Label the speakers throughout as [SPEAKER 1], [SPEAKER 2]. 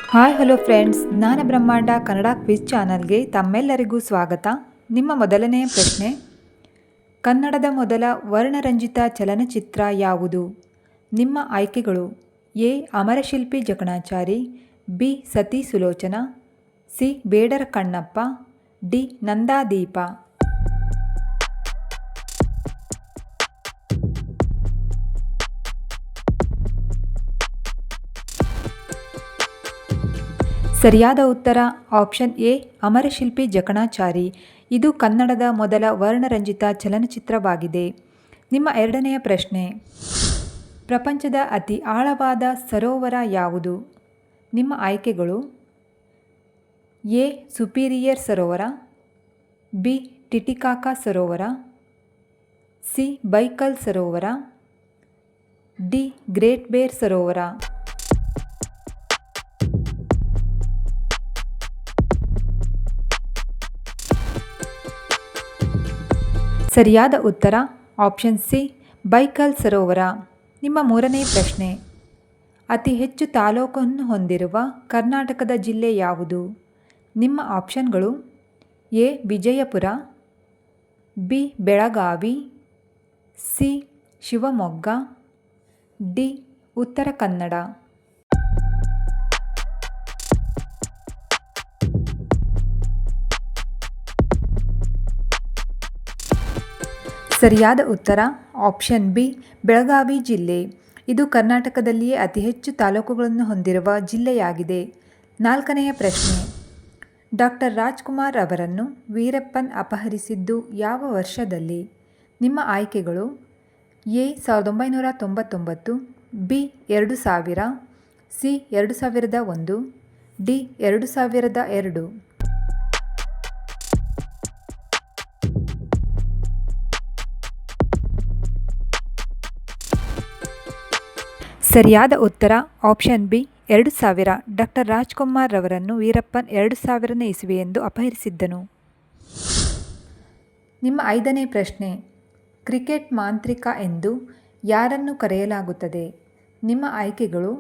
[SPEAKER 1] Hi hello friends, ಜ್ಞಾನ ಬ್ರಹ್ಮಾಂಡ Kannada quiz ಚಾನಲ್ಗೆ ತಮ್ಮೆಲ್ಲರಿಗೂ ಸ್ವಾಗತ. ನಿಮ್ಮ ಮೊದಲನೆಯ ಪ್ರಶ್ನೆ, ಕನ್ನಡದ ಮೊದಲ ವರ್ಣರಂಜಿತ ಚಲನಚಿತ್ರ ಯಾವುದು? ನಿಮ್ಮ ಆಯ್ಕೆಗಳು: ಎ. ಅಮರಶಿಲ್ಪಿ ಜಕಣಾಚಾರಿ, ಬಿ. ಸತಿ ಸುಲೋಚನಾ, ಸಿ. ಬೇಡರ ಕಣ್ಣಪ್ಪ, ಡಿ. ನಂದಾದೀಪ. ಸರಿಯಾದ ಉತ್ತರ ಆಪ್ಷನ್ ಎ, ಅಮರಶಿಲ್ಪಿ ಜಕಣಾಚಾರಿ. ಇದು ಕನ್ನಡದ ಮೊದಲ ವರ್ಣರಂಜಿತ ಚಲನಚಿತ್ರವಾಗಿದೆ. ನಿಮ್ಮ ಎರಡನೆಯ ಪ್ರಶ್ನೆ, ಪ್ರಪಂಚದ ಅತಿ ಆಳವಾದ ಸರೋವರ ಯಾವುದು? ನಿಮ್ಮ ಆಯ್ಕೆಗಳು: ಎ. ಸುಪೀರಿಯರ್ ಸರೋವರ, ಬಿ. ಟಿಟಿಕಾಕಾ ಸರೋವರ, ಸಿ. ಬೈಕಲ್ ಸರೋವರ, ಡಿ. ಗ್ರೇಟ್ ಬೇರ್ ಸರೋವರ. ಸರಿಯಾದ ಉತ್ತರ ಆಪ್ಷನ್ ಸಿ, ಬೈಕಲ್ ಸರೋವರ. ನಿಮ್ಮ ಮೂರನೇ ಪ್ರಶ್ನೆ, ಅತಿ ಹೆಚ್ಚು ತಾಲೂಕನ್ನು ಹೊಂದಿರುವ ಕರ್ನಾಟಕದ ಜಿಲ್ಲೆ ಯಾವುದು? ನಿಮ್ಮ ಆಪ್ಷನ್ಗಳು: A. Vijayapura, B. Belagavi, C. Shivamogga, D. Uttara Kannada. ಸರಿಯಾದ ಉತ್ತರ ಆಪ್ಷನ್ ಬಿ, ಬೆಳಗಾವಿ ಜಿಲ್ಲೆ. ಇದು ಕರ್ನಾಟಕದಲ್ಲಿಯೇ ಅತಿ ಹೆಚ್ಚು ತಾಲೂಕುಗಳನ್ನು ಹೊಂದಿರುವ ಜಿಲ್ಲೆಯಾಗಿದೆ. ನಾಲ್ಕನೆಯ ಪ್ರಶ್ನೆ, ಡಾಕ್ಟರ್ ರಾಜ್ಕುಮಾರ್ ಅವರನ್ನು ವೀರಪ್ಪನ್ ಅಪಹರಿಸಿದ್ದು ಯಾವ ವರ್ಷದಲ್ಲಿ? ನಿಮ್ಮ ಆಯ್ಕೆಗಳು: ಎ. 1999, ಬಿ. 2000, ಸಿ. 2001, ಡಿ. 2002. ಸರಿಯಾದ ಉತ್ತರ ಆಪ್ಷನ್ ಬಿ, 2000. ಡಾಕ್ಟರ್ ರಾಜ್ಕುಮಾರ್ ಅವರನ್ನು ವೀರಪ್ಪನ್ 2000ನೇ ಇಸವಿಯೆಂದು ಅಪಹರಿಸಿದ್ದನು. ನಿಮ್ಮ ಐದನೇ ಪ್ರಶ್ನೆ, ಕ್ರಿಕೆಟ್ ಮಾಂತ್ರಿಕ ಎಂದು ಯಾರನ್ನು ಕರೆಯಲಾಗುತ್ತದೆ? ನಿಮ್ಮ ಆಯ್ಕೆಗಳು: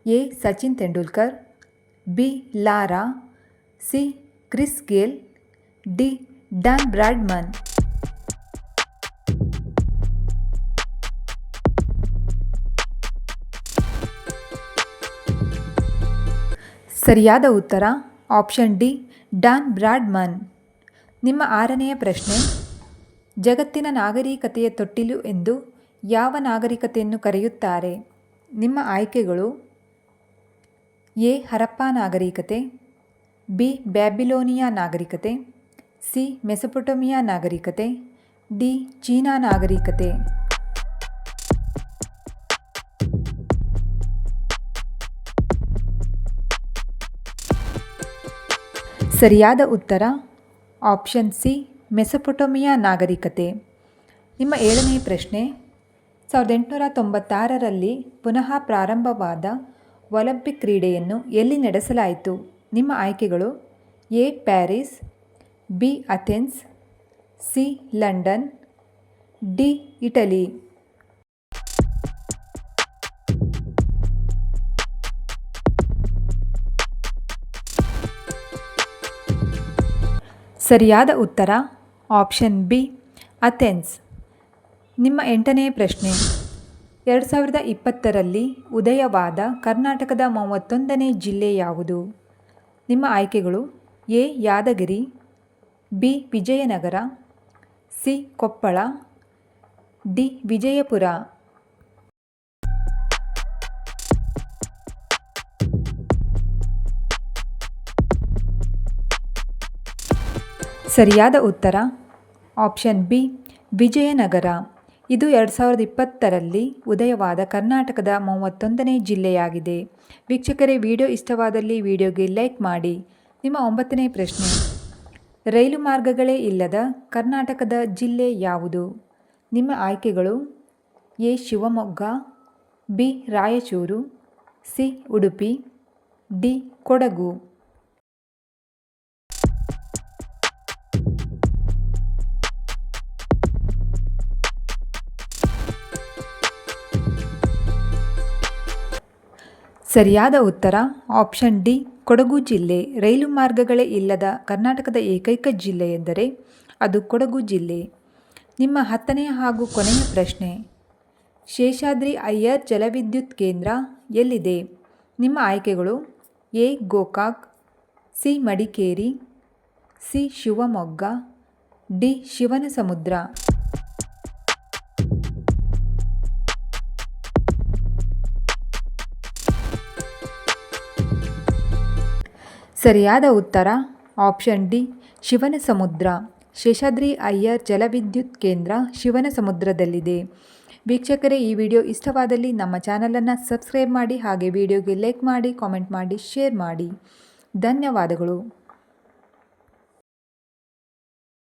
[SPEAKER 1] A. Sachin Tendulkar, B. Lara, C. Chris Gayle, D. Don Bradman. ಸರಿಯಾದ ಉತ್ತರ ಆಪ್ಷನ್ ಡಿ, ಡಾನ್ ಬ್ರಾಡ್ಮನ್. ನಿಮ್ಮ ಆರನೆಯ ಪ್ರಶ್ನೆ, ಜಗತ್ತಿನ ನಾಗರಿಕತೆಯ ತೊಟ್ಟಿಲು ಎಂದು ಯಾವ ನಾಗರಿಕತೆಯನ್ನು ಕರೆಯುತ್ತಾರೆ? ನಿಮ್ಮ ಆಯ್ಕೆಗಳು: ಎ. ಹರಪ್ಪಾ ನಾಗರಿಕತೆ, ಬಿ. ಬ್ಯಾಬಿಲೋನಿಯಾ ನಾಗರಿಕತೆ, ಸಿ. ಮೆಸೊಪೊಟೇಮಿಯಾ ನಾಗರಿಕತೆ, ಡಿ. ಚೀನಾ ನಾಗರಿಕತೆ. ಸರಿಯಾದ ಉತ್ತರ ಆಪ್ಷನ್ ಸಿ, ಮೆಸೊಪೊಟೇಮಿಯಾ ನಾಗರಿಕತೆ. ನಿಮ್ಮ ಏಳನೇ ಪ್ರಶ್ನೆ, 1896ರಲ್ಲಿ ಪುನಃ ಪ್ರಾರಂಭವಾದ ಒಲಿಂಪಿಕ್ ಕ್ರೀಡೆಯನ್ನು ಎಲ್ಲಿ ನಡೆಸಲಾಯಿತು? ನಿಮ್ಮ ಆಯ್ಕೆಗಳು: A. Paris, B. Athens, C. London, D. Italy. ಸರಿಯಾದ ಉತ್ತರ ಆಪ್ಷನ್ ಬಿ, ಅಥೆನ್ಸ್. ನಿಮ್ಮ ಎಂಟನೇ ಪ್ರಶ್ನೆ, 2020ರಲ್ಲಿ ಉದಯವಾದ ಕರ್ನಾಟಕದ 31ನೇ ಜಿಲ್ಲೆ ಯಾವುದು? ನಿಮ್ಮ ಆಯ್ಕೆಗಳು: A. Yadgir, B. Vijayanagara, C. Koppal, D. Vijayapura. ಸರಿಯಾದ ಉತ್ತರ ಆಪ್ಷನ್ ಬಿ, ವಿಜಯನಗರ. ಇದು 2020ರಲ್ಲಿ ಉದಯವಾದ ಕರ್ನಾಟಕದ 31ನೇ ಜಿಲ್ಲೆಯಾಗಿದೆ. ವೀಕ್ಷಕರೇ, ವಿಡಿಯೋ ಇಷ್ಟವಾದಲ್ಲಿ ವಿಡಿಯೋಗೆ ಲೈಕ್ ಮಾಡಿ. ನಿಮ್ಮ ಒಂಬತ್ತನೇ ಪ್ರಶ್ನೆ, ರೈಲು ಮಾರ್ಗಗಳೇ ಇಲ್ಲದ ಕರ್ನಾಟಕದ ಜಿಲ್ಲೆ ಯಾವುದು? ನಿಮ್ಮ ಆಯ್ಕೆಗಳು: A. Shivamogga, B. Raichur, C. Udupi, D. Kodagu. ಸರಿಯಾದ ಉತ್ತರ ಆಪ್ಷನ್ ಡಿ ಕೊಡಗು ಜಿಲ್ಲೆ. ರೈಲು ಮಾರ್ಗಗಳೇ ಇಲ್ಲದ ಕರ್ನಾಟಕದ ಏಕೈಕ ಜಿಲ್ಲೆ ಎಂದರೆ ಅದು ಕೊಡಗು ಜಿಲ್ಲೆ. ನಿಮ್ಮ 10ನೇ ಹಾಗೂ ಕೊನೆಯ ಪ್ರಶ್ನೆ, ಶೇಷಾದ್ರಿ ಅಯ್ಯರ್ ಜಲವಿದ್ಯುತ್ ಕೇಂದ್ರ ಎಲ್ಲಿದೆ? ನಿಮ್ಮ ಆಯ್ಕೆಗಳು A Gokak, C Madikeri, C Shivamogga, D Shivanasamudra. ಸರಿಯಾದ ಉತ್ತರ ಆಪ್ಷನ್ ಡಿ ಶಿವನಸಮುದ್ರ. ಶೇಷಾದ್ರಿ ಅಯ್ಯರ್ ಜಲವಿದ್ಯುತ್ ಕೇಂದ್ರ ಶಿವನಸಮುದ್ರದಲ್ಲಿದೆ. ವೀಕ್ಷಕರೇ, ಈ ವಿಡಿಯೋ ಇಷ್ಟವಾದಲ್ಲಿ ನಮ್ಮ ಚಾನಲನ್ನು ಸಬ್ಸ್ಕ್ರೈಬ್ ಮಾಡಿ, ಹಾಗೆ ವಿಡಿಯೋಗೆ ಲೈಕ್ ಮಾಡಿ, ಕಾಮೆಂಟ್ ಮಾಡಿ, ಶೇರ್ ಮಾಡಿ. ಧನ್ಯವಾದಗಳು.